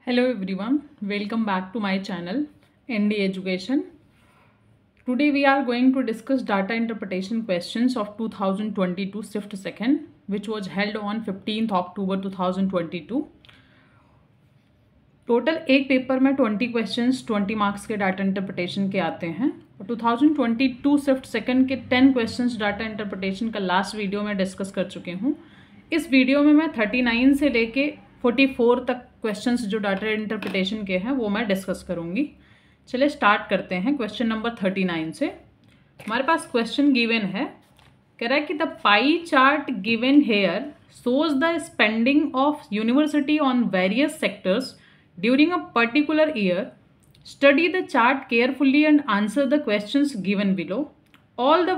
Hello everyone, welcome back to my channel ND Education. Today we are going to discuss data interpretation questions of 2022 shift second which was held on 15th October 2022. Total एक paper में 20 questions 20 marks के data interpretation के आते हैं और 2022 shift second के 10 questions data interpretation का last video में डिस्कस कर चुके हूँ। इस वीडियो में मैं 39 से लेके 44 तक क्वेश्चंस जो डाटा इंटरप्रिटेशन के हैं वो मैं डिस्कस करूँगी। चलिए स्टार्ट करते हैं क्वेश्चन नंबर 39 से। हमारे पास क्वेश्चन गिवन है, कह रहा है कि the pie chart given here shows the spending of university on various sectors during a particular year. Study the chart carefully and answer the questions given below. All the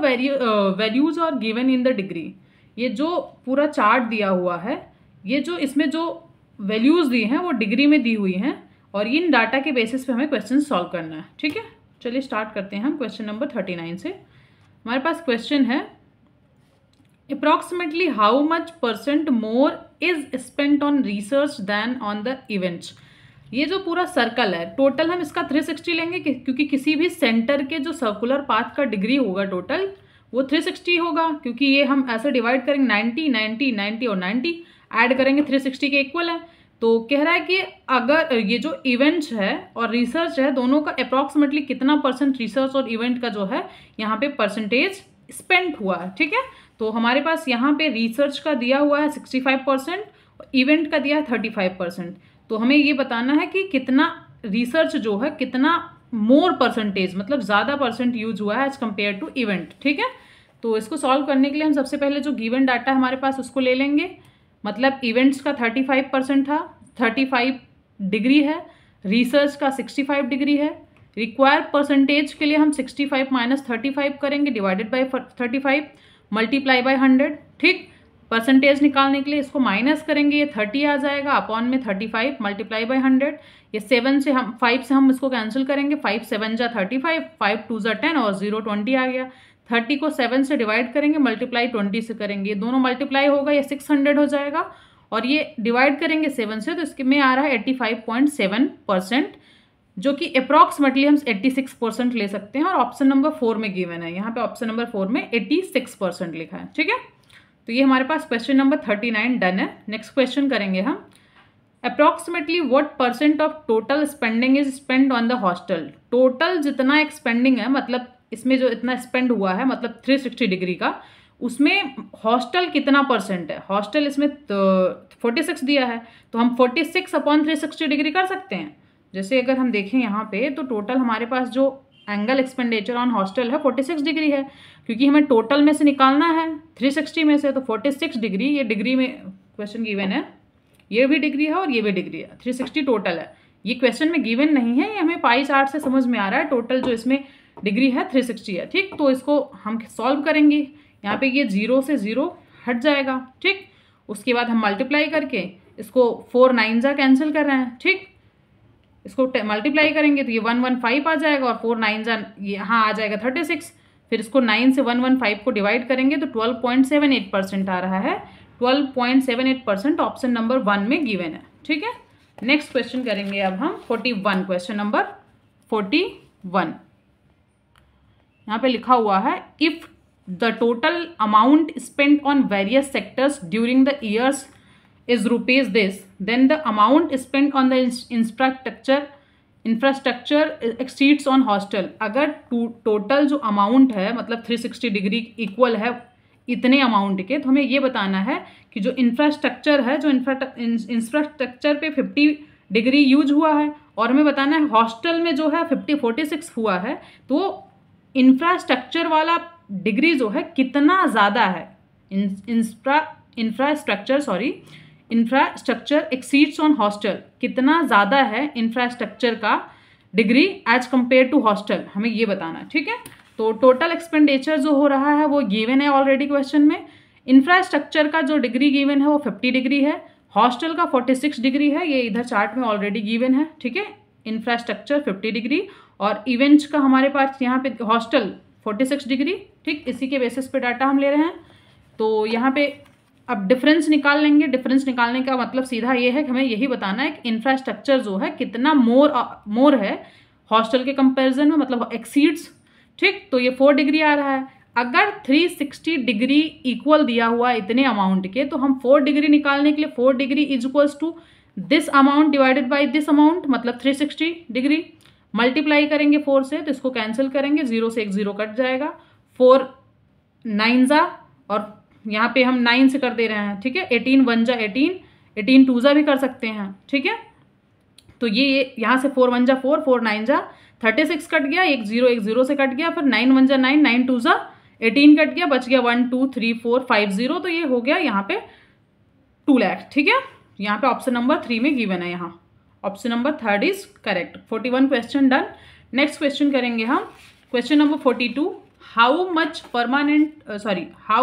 values are given in the degree. ये जो पूरा chart दिया हुआ है, ये जो इसमें जो वैल्यूज़ दी हैं वो डिग्री में दी हुई हैं और इन डाटा के बेसिस पे हमें क्वेश्चन सॉल्व करना है। ठीक है, चलिए स्टार्ट करते हैं हम क्वेश्चन नंबर 39 से। हमारे पास क्वेश्चन है, approximately how much % more is spent on research than on the events. ये जो पूरा सर्कल है टोटल हम इसका 360 लेंगे क्योंकि किसी भी सेंटर के जो सर्कुलर पाथ का डिग्री होगा टोटल वो 360 होगा, क्योंकि ये हम ऐसे डिवाइड करेंगे 90 90 90 और 90 ऐड करेंगे 360 के इक्वल है। तो कह रहा है कि अगर ये जो इवेंट्स है और रिसर्च है दोनों का अप्रॉक्सीमेटली कितना % रिसर्च और इवेंट का जो है यहाँ पे परसेंटेज स्पेंड हुआ है। ठीक है, तो हमारे पास यहाँ पे रिसर्च का दिया हुआ है 65% और इवेंट का दिया है 35%। तो हमें ये बताना है कि कितना रिसर्च जो है कितना मोर परसेंटेज मतलब ज़्यादा % यूज हुआ है एज कम्पेयर टू इवेंट। ठीक है, तो इसको सॉल्व करने के लिए हम सबसे पहले जो गिवन डाटा हमारे पास उसको ले लेंगे। मतलब इवेंट्स का 35% था, 35 डिग्री है, रिसर्च का 65 डिग्री है। रिक्वायर्ड परसेंटेज के लिए हम 65 - 35 करेंगे डिवाइडेड बाय 35 मल्टीप्लाई बाय 100। ठीक, परसेंटेज निकालने के लिए इसको माइनस करेंगे, ये 30 आ जाएगा अपॉन में 35 मल्टीप्लाई बाय 100। ये 5 से हम इसको कैंसिल करेंगे, 5 7 जा 35, 5 2 जा 10 और 0 20 आ गया। 30 को 7 से डिवाइड करेंगे, मल्टीप्लाई 20 से करेंगे, ये दोनों मल्टीप्लाई होगा, ये 600 हो जाएगा और ये डिवाइड करेंगे 7 से तो इसके में आ रहा है 85.7%, जो कि अप्रॉक्सीमेटली हम 86% ले सकते हैं और ऑप्शन नंबर 4 में गिवन है। यहाँ पे ऑप्शन नंबर 4 में 86% लिखा है। ठीक है, तो ये हमारे पास क्वेश्चन नंबर 39 डन है। नेक्स्ट क्वेश्चन करेंगे हम, approximately what % of total spending is spend on the hostel. Total जितना एक स्पेंडिंग है मतलब इसमें जो इतना स्पेंड हुआ है मतलब 360 डिग्री का, उसमें हॉस्टल कितना % है। हॉस्टल इसमें तो 46 दिया है तो हम 46 अपॉन 360 डिग्री कर सकते हैं। जैसे अगर हम देखें यहाँ पे तो टोटल हमारे पास जो एंगल एक्सपेंडिचर ऑन हॉस्टल है 46 डिग्री है, क्योंकि हमें टोटल में से निकालना है 360 में से, तो 46 डिग्री ये डिग्री में क्वेश्चन गिवन है, ये भी डिग्री है और ये भी डिग्री है, 360 टोटल है। ये क्वेश्चन में गिवन नहीं है, ये हमें पाई चार्ट से समझ में आ रहा है। टोटल जो इसमें डिग्री है 360 है। ठीक, तो इसको हम सॉल्व करेंगे, यहाँ पे ये 0 से 0 हट जाएगा। ठीक, उसके बाद हम मल्टीप्लाई करके इसको 4 9 जा कैंसिल कर रहे हैं। ठीक, इसको मल्टीप्लाई करेंगे तो ये 115 आ जाएगा और 4 9 जा यहाँ आ जाएगा 36। फिर इसको 9 से 115 को डिवाइड करेंगे तो 12.78% आ रहा है। 12.78% ऑप्शन नंबर 1 में गिवन है। ठीक है, नेक्स्ट क्वेश्चन करेंगे अब हम 41, क्वेश्चन नंबर 41। यहाँ पे लिखा हुआ है, if the total amount spent on various sectors during the years is rupees this, then the amount spent on the infrastructure exceeds on hostel. अगर टोटल जो अमाउंट है मतलब 360 डिग्री इक्वल है इतने अमाउंट के, तो हमें ये बताना है कि जो इंफ्रास्ट्रक्चर है, जो इंफ्रास्ट्रक्चर पे 50 डिग्री यूज हुआ है और हमें बताना है हॉस्टल में जो है 46 हुआ है, तो इंफ्रास्ट्रक्चर वाला डिग्री जो है कितना ज़्यादा है। इंफ्रास्ट्रक्चर एक्सीड्स ऑन हॉस्टल, कितना ज़्यादा है इंफ्रास्ट्रक्चर का degree as compare to hostel, हमें ये बताना है। ठीक है, तो टोटल एक्सपेंडिचर जो हो रहा है वो गिवन है ऑलरेडी क्वेश्चन में। इंफ्रास्ट्रक्चर का जो डिग्री गिवन है वो 50 डिग्री है, हॉस्टल का 46 डिग्री है, ये इधर चार्ट में ऑलरेडी गिवन है। ठीक है, इंफ्रास्ट्रक्चर 50 डिग्री और इवेंट्स का हमारे पास यहाँ पे हॉस्टल 46 डिग्री। ठीक, इसी के बेसिस पे डाटा हम ले रहे हैं। तो यहाँ पे अब डिफरेंस निकाल लेंगे। डिफरेंस निकालने का मतलब सीधा ये है कि हमें यही बताना है कि इंफ्रास्ट्रक्चर जो है कितना मोर है हॉस्टल के कंपैरिजन में, मतलब एक्सीड्स, ठीक। तो ये 4 डिग्री आ रहा है। अगर 360 डिग्री इक्वल दिया हुआ इतने अमाउंट के, तो हम 4 डिग्री निकालने के लिए 4 degree is equals to this amount divided by this amount, मतलब 360 डिग्री मल्टीप्लाई करेंगे 4 से, तो इसको कैंसिल करेंगे, 0 से 1 0 कट जाएगा, 4 9 जा, और यहाँ पे हम 9 से कर दे रहे हैं, ठीक है। 18 1 जा 18, 18 2 जा भी कर सकते हैं, ठीक है। तो ये यहाँ से 4 1 जा 4, 4 9 जा 36 कट गया, 1 0 से कट गया, फिर 9 1 जा 9, 9 2 जा 18 कट गया, बच गया 1 2 3 4 5 0। तो ये हो गया यहाँ पे 2 लाख, ठीक है। यहाँ पे ऑप्शन नंबर 3 में गिवन है, यहाँ option number 3 is correct. 41 question done. Next question करेंगे हम, question number 42। How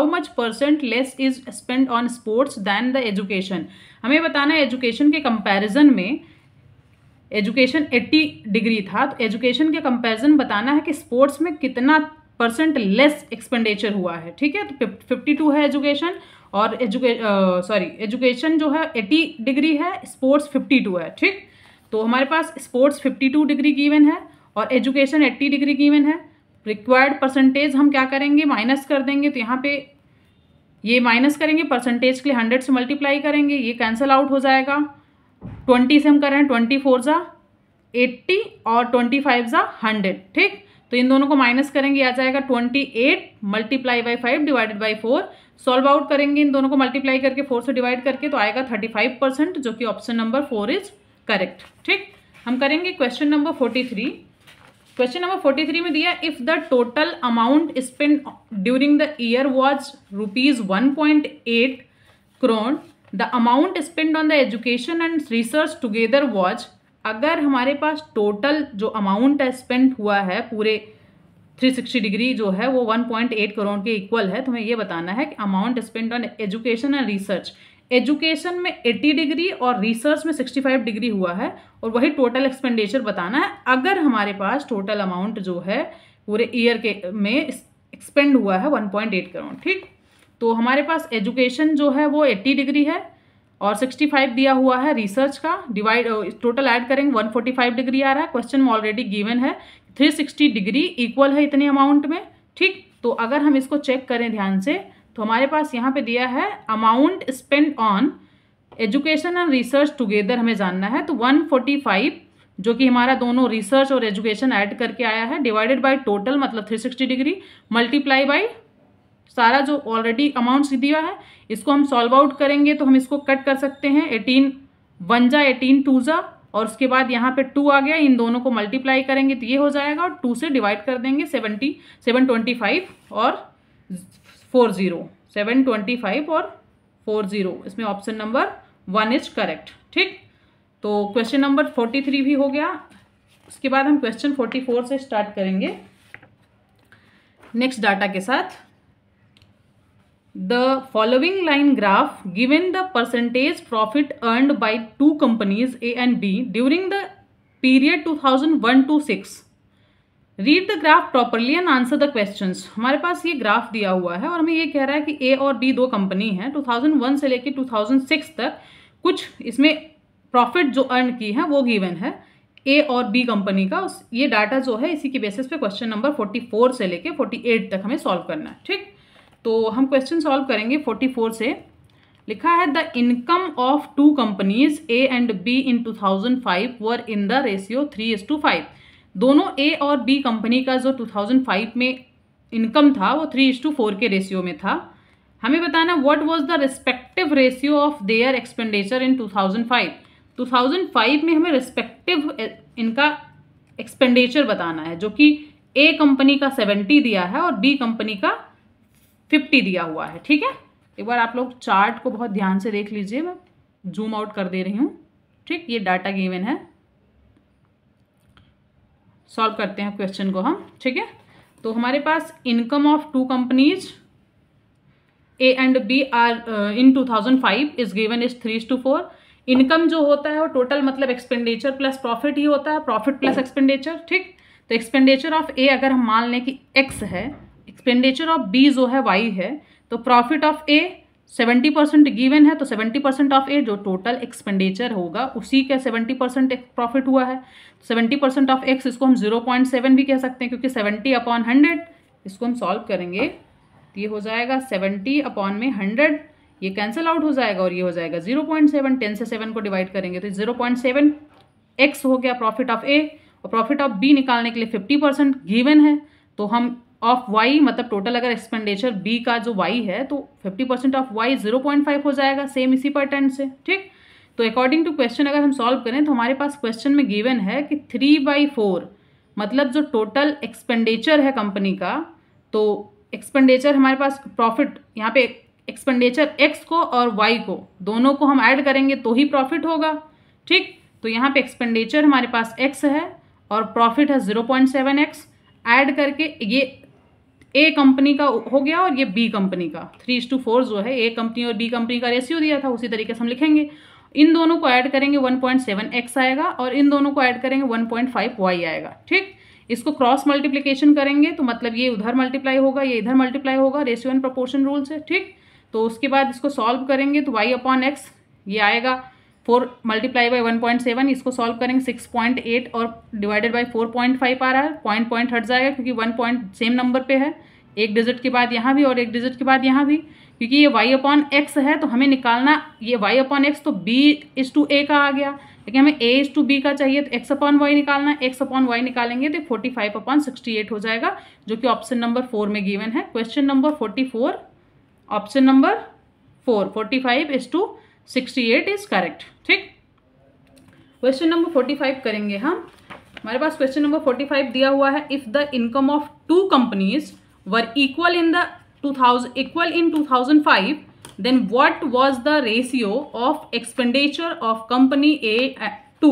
much percent less is spend on sports than the education. हमें बताना है एजुकेशन के कंपैरिजन में, एजुकेशन 80 डिग्री था, तो एजुकेशन के कंपैरिजन बताना है कि स्पोर्ट्स में कितना परसेंट लेस एक्सपेंडिचर हुआ है, ठीक है। तो 52 है एजुकेशन, और एजुकेशन जो है 80 डिग्री है, स्पोर्ट्स 52 है, ठीक। तो हमारे पास स्पोर्ट्स 52 डिग्री गिवन है और एजुकेशन 80 डिग्री गिवन है। रिक्वायर्ड परसेंटेज हम क्या करेंगे, माइनस कर देंगे। तो यहाँ पे ये माइनस करेंगे, परसेंटेज के लिए 100 से मल्टीप्लाई करेंगे, ये कैंसिल आउट हो जाएगा। 20 से हम कर रहे हैं, 24 जा 80 और 25 जा 100, ठीक। तो इन दोनों को माइनस करेंगे, आ जाएगा 28 multiply by 5 divided by 4। Solve out करेंगे इन दोनों को मल्टीप्लाई करके 4 से डिवाइड करके, तो आएगा 35%, जो कि ऑप्शन नंबर 4 इज करेक्ट, ठीक। हम करेंगे क्वेश्चन नंबर 43। क्वेश्चन नंबर 43 में दिया, if the total amount spend during the year was ₹1.8 crore, the amount spend on the education and research together was. अगर हमारे पास टोटल जो अमाउंट स्पेंड हुआ है पूरे 360 डिग्री जो है वो 1.8 करोड़ के इक्वल है, तो हमें ये बताना है कि amount spend on education and research, education में 80 डिग्री और रिसर्च में 65 डिग्री हुआ है, और वही टोटल एक्सपेंडिचर बताना है। अगर हमारे पास टोटल अमाउंट जो है पूरे ईयर के में एक्सपेंड हुआ है 1.8 करोड़, ठीक। तो हमारे पास एजुकेशन जो है वो 80 डिग्री है और 65 दिया हुआ है रिसर्च का, डिवाइड टोटल ऐड करेंगे 145 डिग्री आ रहा है। क्वेश्चन में ऑलरेडी गिवन है 360 डिग्री इक्वल है इतने अमाउंट में, ठीक। तो अगर हम इसको चेक करें ध्यान से, तो हमारे पास यहाँ पे दिया है amount spend on education and research together हमें जानना है। तो 145 जो कि हमारा दोनों रिसर्च और एजुकेशन ऐड करके आया है, डिवाइडेड बाय टोटल मतलब 360 डिग्री, मल्टीप्लाई बाय सारा जो ऑलरेडी अमाउंट्स दिया है। इसको हम सॉल्व आउट करेंगे तो हम इसको कट कर सकते हैं, 18 1 जा 18 2 जा, और उसके बाद यहाँ पे 2 आ गया, इन दोनों को मल्टीप्लाई करेंगे तो ये हो जाएगा, और 2 से डिवाइड कर देंगे 725 और 40, 725 और 40, इसमें ऑप्शन नंबर 1 इज करेक्ट, ठीक। तो क्वेश्चन नंबर 43 भी हो गया। उसके बाद हम क्वेश्चन 44 से स्टार्ट करेंगे नेक्स्ट डाटा के साथ। The following line graph given the percentage profit earned by two companies A and B during the period 2001 to 6. Read the graph properly and answer the questions. हमारे पास ये graph दिया हुआ है और हमें ये कह रहा है कि A और B दो कंपनी हैं, 2001 से लेके 2006 तक कुछ इसमें प्रॉफिट जो अर्न की है वो गिवन है A और B कंपनी का। ये डाटा जो है इसी के बेसिस पे क्वेश्चन नंबर 44 से लेके 48 तक हमें सॉल्व करना है, ठीक। तो हम क्वेश्चन सॉल्व करेंगे 44 से। लिखा है the income of two companies A and B in 2005 were in the ratio 3:5। दोनों A और B कंपनी का जो 2005 में इनकम था वो 3:4 के रेशियो में था। हमें बताना what was the respective ratio of their expenditure in 2005। 2005 में हमें रिस्पेक्टिव इनका एक्सपेंडिचर बताना है, जो कि A कंपनी का 70 दिया है और B कंपनी का 50 दिया हुआ है, ठीक है। एक बार आप लोग चार्ट को बहुत ध्यान से देख लीजिए, मैं जूम आउट कर दे रही हूँ, ठीक। ये डाटा गिवन है, सॉल्व करते हैं क्वेश्चन को हम, ठीक है। तो हमारे पास income of two companies A and B are in 2005 is given is 3:4। Income जो होता है वो टोटल मतलब एक्सपेंडिचर प्लस प्रॉफिट ही होता है, प्रॉफिट प्लस एक्सपेंडिचर, ठीक। तो एक्सपेंडिचर ऑफ A अगर हम मान लें कि X है, एक्सपेंडिचर ऑफ B जो है Y है, तो प्रॉफिट ऑफ A 70% गिवन है, तो 70% ऑफ ए जो टोटल एक्सपेंडिचर होगा उसी का 70% प्रॉफिट हुआ है। 70% ऑफ एक्स इसको हम 0.7 भी कह सकते हैं, क्योंकि 70/100 इसको हम सॉल्व करेंगे तो ये हो जाएगा 70/100, ये कैंसिल आउट हो जाएगा और ये हो जाएगा 0.7। 10 से 7 को डिवाइड करेंगे तो 0.7 एक्स हो गया प्रॉफिट ऑफ ए। और प्रॉफिट ऑफ बी निकालने के लिए 50% गिवन है, तो हम ऑफ वाई मतलब टोटल अगर एक्सपेंडिचर बी का जो वाई है तो 50% ऑफ वाई 0.5 हो जाएगा, सेम इसी पैटर्न से। ठीक, तो अकॉर्डिंग टू क्वेश्चन अगर हम सॉल्व करें तो हमारे पास क्वेश्चन में गिवन है कि 3/4 मतलब जो टोटल एक्सपेंडिचर है कंपनी का, तो एक्सपेंडिचर हमारे पास प्रॉफिट यहाँ पे एक्सपेंडिचर एक्स को और वाई को दोनों को हम ऐड करेंगे तो ही प्रॉफिट होगा। ठीक, तो यहाँ पे एक्सपेंडिचर हमारे पास एक्स है और प्रॉफिट है 0.7x, ऐड करके ये ए कंपनी का हो गया और ये बी कंपनी का 3:4 जो है ए कंपनी और बी कंपनी का रेशियो दिया था उसी तरीके से हम लिखेंगे। इन दोनों को ऐड करेंगे 1.7x आएगा और इन दोनों को ऐड करेंगे 1.5y आएगा। ठीक, इसको क्रॉस मल्टीप्लिकेशन करेंगे तो मतलब ये उधर मल्टीप्लाई होगा, ये इधर मल्टीप्लाई होगा, रेशियो एंड प्रोपोर्शन रूल से। ठीक, तो उसके बाद इसको सॉल्व करेंगे तो y/x ये आएगा 4 मल्टीप्लाई बाई 1.7, इसको सॉल्व करेंगे 6.8 और डिवाइडेड बाई 4.5 आ रहा है, पॉइंट हट जाएगा क्योंकि 1 पॉइंट सेम नंबर पे है, एक डिजिट के बाद यहाँ भी और एक डिजिट के बाद यहाँ भी, क्योंकि ये y/x है तो हमें निकालना ये y/x तो b/a का आ गया, लेकिन हमें a/b का चाहिए तो x/y निकालना है, x/y निकालेंगे तो 45/68 हो जाएगा, जो कि ऑप्शन नंबर 4 में गिवन है। Question number 44 option number 4 45:68 is correct. ठीक, क्वेश्चन नंबर 45 करेंगे हम। हमारे पास क्वेश्चन नंबर 45 दिया हुआ है, if the income of 2 companies were equal in 2005 then what was the ratio of expenditure of company A to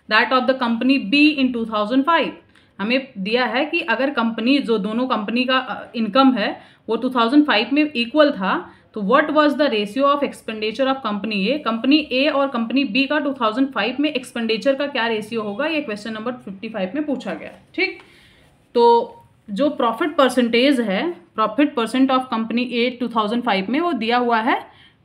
that of the company B in 2005। हमें दिया है कि अगर कंपनी जो दोनों कंपनी का इनकम है वो 2005 में इक्वल था तो what was the ratio of expenditure of company A और कंपनी बी का 2005 में एक्सपेंडिचर का क्या रेशियो होगा, ये क्वेश्चन नंबर 55 में पूछा गया। ठीक, तो जो प्रॉफिट परसेंटेज है, प्रॉफिट परसेंट ऑफ कंपनी ए 2005 में वो दिया हुआ है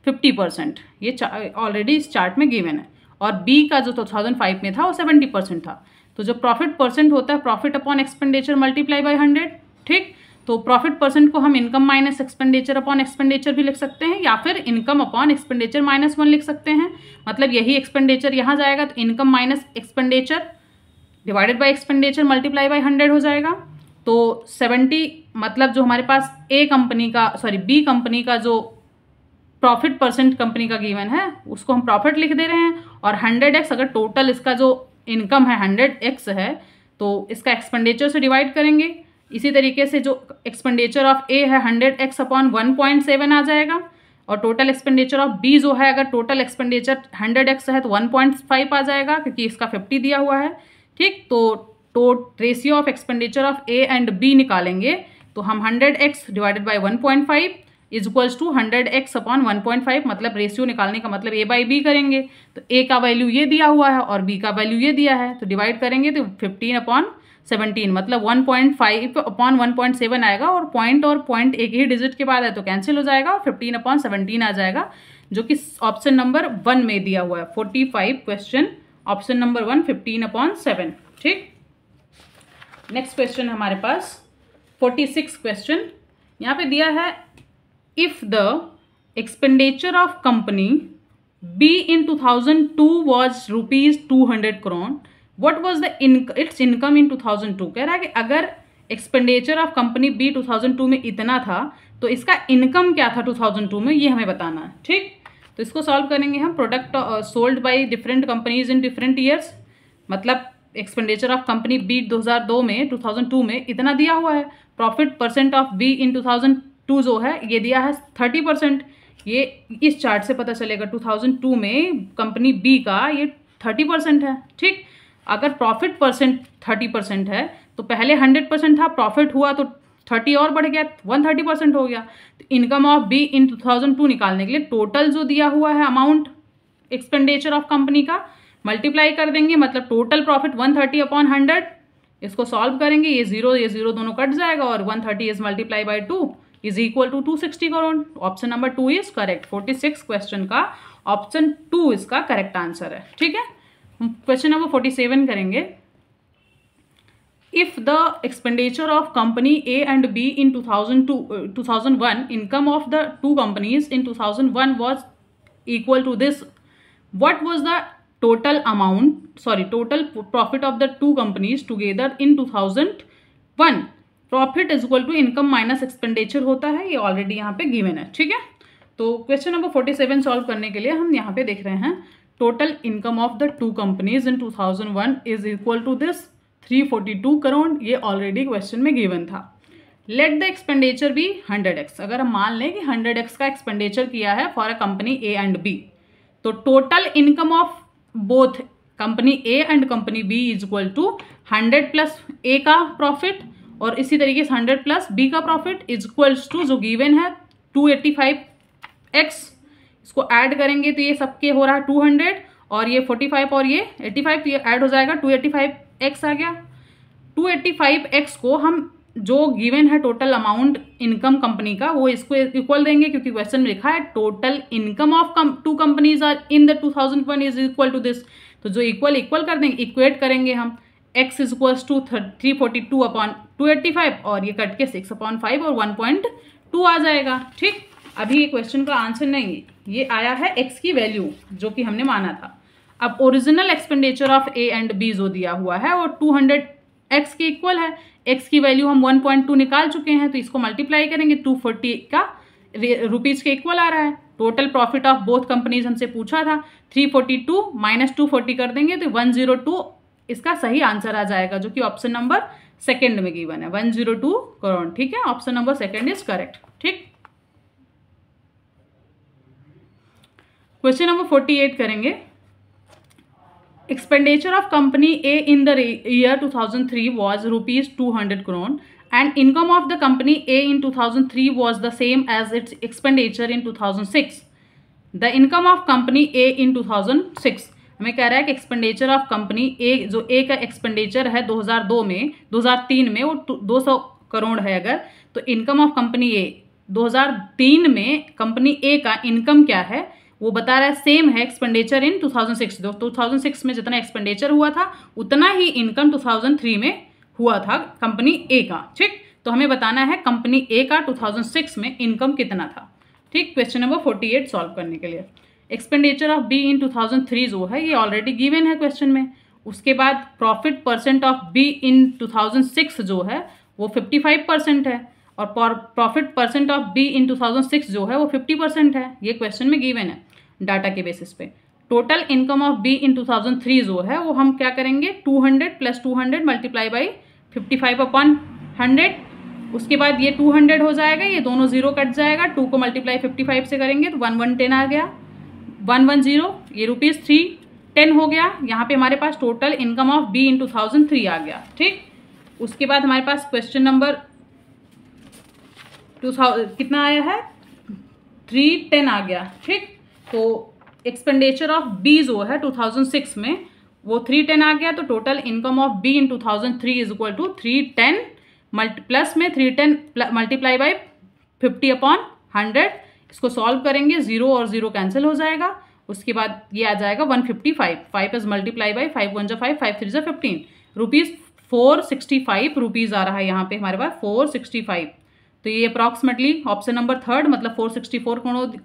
50%, ये ऑलरेडी इस चार्ट में गिवन है, और बी का जो 2005 में था वो 70% था। तो जो प्रॉफिट परसेंट होता है profit upon expenditure multiply by 100। ठीक, तो प्रॉफिट परसेंट को हम income minus expenditure upon expenditure भी लिख सकते हैं, या फिर इनकम अपॉन एक्सपेंडिचर -1 लिख सकते हैं। मतलब यही एक्सपेंडिचर यहाँ जाएगा तो income minus expenditure divided by expenditure multiply by 100 हो जाएगा। तो 70 मतलब जो हमारे पास बी कंपनी का जो प्रॉफिट परसेंट कंपनी का गिवन है उसको हम प्रॉफिट लिख दे रहे हैं, और 100x अगर टोटल इसका जो इनकम है 100x है तो इसका एक्सपेंडिचर से डिवाइड करेंगे। इसी तरीके से जो एक्सपेंडिचर ऑफ ए है 100x अपॉन 1.7 आ जाएगा, और टोटल एक्सपेंडिचर ऑफ बी जो है अगर टोटल एक्सपेंडिचर 100x है तो 1.5 आ जाएगा क्योंकि इसका 50 दिया हुआ है। ठीक, तो ratio of expenditure of A and B निकालेंगे तो हम 100x divided by 1.5 is equals to 100x upon 1.5, मतलब रेशियो निकालने का मतलब a बाई बी करेंगे तो a का वैल्यू ये दिया हुआ है और b का वैल्यू ये दिया है, तो डिवाइड करेंगे तो 15/17 मतलब 1.5 अपॉन 1.7 आएगा, और पॉइंट एक ही डिजिट के बाद है तो कैंसिल हो जाएगा और 15/17 आ जाएगा, जो कि ऑप्शन नंबर 1 में दिया हुआ है। 45 क्वेश्चन ऑप्शन नंबर 1 15/7। ठीक, नेक्स्ट क्वेश्चन हमारे पास 46 क्वेश्चन यहाँ पे दिया है, if the expenditure of company B in 2002 was rupees 200 crore, what was the its income in 2002। कह रहा है कि अगर एक्सपेंडिचर ऑफ कंपनी B 2002 में इतना था तो इसका इनकम क्या था 2002 में, ये हमें बताना है। ठीक, तो इसको सॉल्व करेंगे हम। Product sold by different companies in different years, मतलब एक्सपेंडिचर ऑफ कंपनी B 2002 में इतना दिया हुआ है। प्रॉफिट परसेंट ऑफ B इन 2002 जो है ये दिया है 30%, ये इस चार्ट से पता चलेगा 2002 में कंपनी बी का ये 30% है। ठीक, अगर प्रॉफिट परसेंट 30% है तो पहले 100% था, प्रॉफिट हुआ तो 30 और बढ़ गया 130% हो गया। तो इनकम ऑफ बी इन 2002 निकालने के लिए टोटल जो दिया हुआ है अमाउंट एक्सपेंडिचर ऑफ कंपनी का मल्टीप्लाई कर देंगे, मतलब टोटल प्रॉफिट 130/100। इसको सॉल्व करेंगे, ये जीरो दोनों कट जाएगा और 130 is multiply by 2 is equal to 260 crore. Option number 2 is correct. 46 question का ऑप्शन 2 इसका करेक्ट आंसर है। ठीक है, क्वेश्चन नंबर 47 करेंगे। If the expenditure of company A and B in 2001, income of the two companies in 2001 was equal to this, what was the total profit of the two companies together in 2001? Profit is equal to income minus expenditure होता है, ये already यहाँ पे given है। ठीक है, तो question number 47 solve करने के लिए हम यहाँ पे देख रहे हैं total income of the two companies in 2001 is equal to this 342 crore. ये ऑलरेडी क्वेश्चन में गिवन था। Let the expenditure be 100x। अगर हम मान लें कि 100x का एक्सपेंडिचर किया है for a company A and B, तो total income of both company A and company B is equal to 100 plus A का प्रॉफिट और इसी तरीके से 100 प्लस बी का प्रॉफिट इज इक्वल्स टू जो गिवन है 285x। इसको ऐड करेंगे तो ये सबके हो रहा है 200 और ये 45 और ये 85, तो ये ऐड हो जाएगा 285x आ गया। 285x को हम जो गिवन है टोटल अमाउंट इनकम कंपनी का वो इसको इक्वल देंगे, क्योंकि क्वेश्चन में लिखा है total income of two companies are in the 2001 is equal to this. तो जो इक्वल कर देंगे, इक्वेट करेंगे हम, x is equals to 342 upon 285 और ये कट के 6/5 और 1.2 आ जाएगा। ठीक, अभी ये क्वेश्चन का आंसर नहीं, ये आया है x की वैल्यू जो कि हमने माना था। अब original expenditure of A and B जो दिया हुआ है वो 200x के इक्वल है। x की वैल्यू हम 1.2 निकाल चुके हैं, तो इसको मल्टीप्लाई करेंगे 240 का रुपीज़ के इक्वल आ रहा है। Total profit of both companies हमसे पूछा था, 342 माइनस 240 कर देंगे तो 102 इसका सही आंसर आ जाएगा, जो कि ऑप्शन नंबर सेकंड में गिवन है 102 करोड़। ठीक है, option number second is correct. ठीक, क्वेश्चन नंबर 48 करेंगे। Expenditure of company A in the year 2003 was rupees 200 crore and income of the company A in 2003 was the same as its expenditure in 2006. The income of company A in 2006, हमें कह रहा है कि expenditure of company ए, जो ए का expenditure है 2003 में वो 200 करोड़ है अगर, तो इनकम ऑफ कंपनी ए 2003 में कंपनी ए का इनकम क्या है वो बता रहा है सेम है एक्सपेंडिचर इन 2006। 2006 में जितना एक्सपेंडिचर हुआ था उतना ही इनकम 2003 में हुआ था कंपनी ए का। ठीक, तो हमें बताना है कंपनी ए का 2006 में इनकम कितना था। ठीक, क्वेश्चन नंबर 48 सॉल्व करने के लिए एक्सपेंडिचर ऑफ बी इन 2003 जो है ये ऑलरेडी गिवन है क्वेश्चन में। उसके बाद प्रॉफिट परसेंट ऑफ बी इन 2006 जो है वो 55% है और प्रॉफिट परसेंट ऑफ बी इन 2006 जो है वो 50% है। ये क्वेश्चन में गिवन है डाटा के बेसिस पे। Total income of B in 2003 जो है वो हम क्या करेंगे 200 प्लस 200 मल्टीप्लाई बाई 55 अपॉन 100। उसके बाद ये 200 हो जाएगा, ये दोनों जीरो कट जाएगा, 2 को मल्टीप्लाई 55 से करेंगे तो 1110 आ गया, 110, ये रुपीज़ 310 हो गया। यहाँ पे हमारे पास total income of B in 2003 आ गया। ठीक, उसके बाद हमारे पास क्वेश्चन नंबर 2000 कितना आया है 310 आ गया। ठीक, तो एक्सपेंडिचर ऑफ बी जो है 2006 में वो 310 आ गया, तो total income of B in 2003 is equal to 310 plus में 310 मल्टीप्लाई बाई 50 अपॉन 100। इसको सॉल्व करेंगे, 0 और 0 कैंसिल हो जाएगा। उसके बाद ये आ जाएगा 155, 5 is multiply by 5 1 5 5 3 15 rupees 465 rupees आ रहा है यहाँ पे हमारे पास 465। तो ये अप्रॉक्सीमेटली ऑप्शन नंबर थर्ड मतलब 464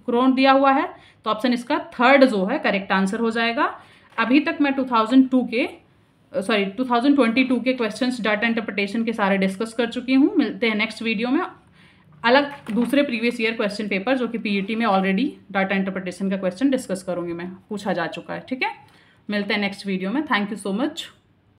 करोड़ दिया हुआ है, तो ऑप्शन इसका थर्ड जो है करेक्ट आंसर हो जाएगा। अभी तक मैं 2022 के क्वेश्चंस डाटा इंटरप्रिटेशन के सारे डिस्कस कर चुकी हूँ। मिलते हैं नेक्स्ट वीडियो में अलग दूसरे प्रीवियस ईयर क्वेश्चन पेपर जो कि पीईटी में ऑलरेडी डाटा इंटरप्रिटेशन का क्वेश्चन डिस्कस करूँगी मैं, पूछा जा चुका है। ठीक है, मिलते हैं नेक्स्ट वीडियो में। Thank you so much.